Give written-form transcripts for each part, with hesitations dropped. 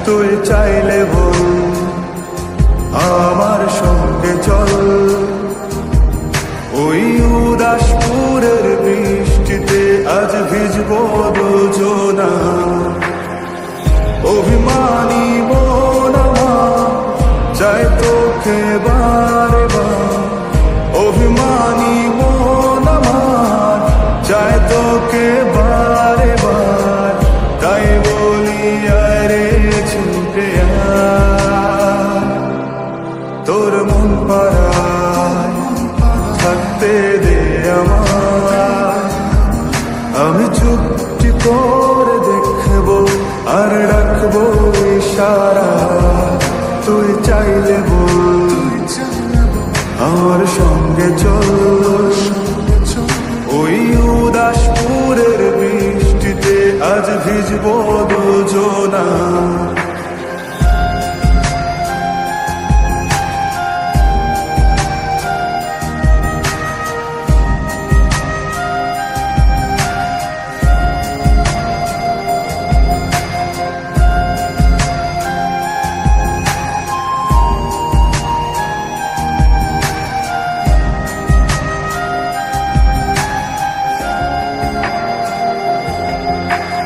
তুই চাইলে বল আমার সঙ্গে চল, ওই উদাসপুরের বৃষ্টিতে আজ ভিজবো দুজনা। অভিমানী মন আমার চাই তোকে বারে বার, অভিমানী মন আমার চাই তোকে বারে বার। তাই বলি আরে ছুটে আয়, তোর মন পাড়ায় থাকতে দে আমায়। আমি চুপটি করে দেখবো আর রাখবো ইশারা, তুই চাইলে বল আমার সঙ্গে চল, ওই উদাসপুরের বৃষ্টিতে আজ ভিজবো দুজনা।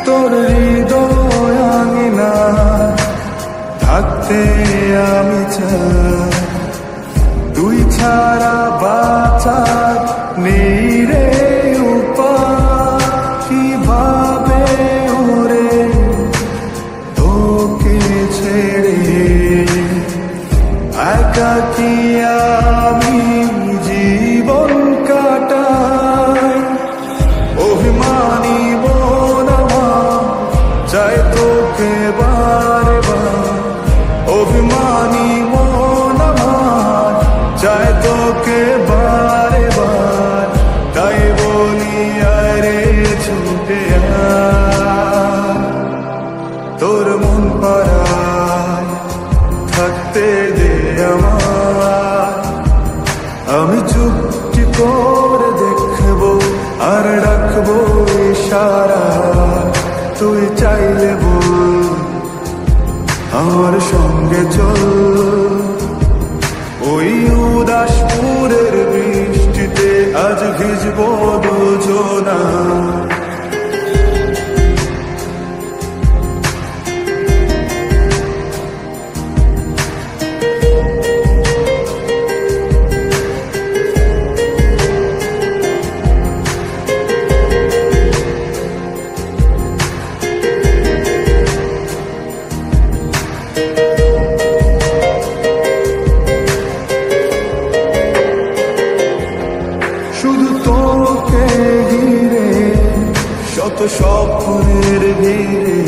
তোর হৃদয় আঙিনা থাকতে আমি চাই, তুই ছাড়া বাঁচার নেই রে উপায়। কিভাবে ওরে তোকে ছেড়ে একাকী আমি জীবন কাটাই। অভিমানী মন আমার চাই তোকে বারে বার, অভিমানী মন আমার চাই তোকে বারে বার। তাই বলি আরে ছুটে আয়, তোর মন পাড়ায় থাকতে দে আমায়। আমি চুপটি করে দেখবো আর রাখবো ইশারা, তুই চাইলে বল আমার সঙ্গে চল, ওই উদাসপুরের বৃষ্টিতে আজ ভিজবো দুজনা। শুধু তোকে ঘিরে শত স্বপ্নের ভিড়ে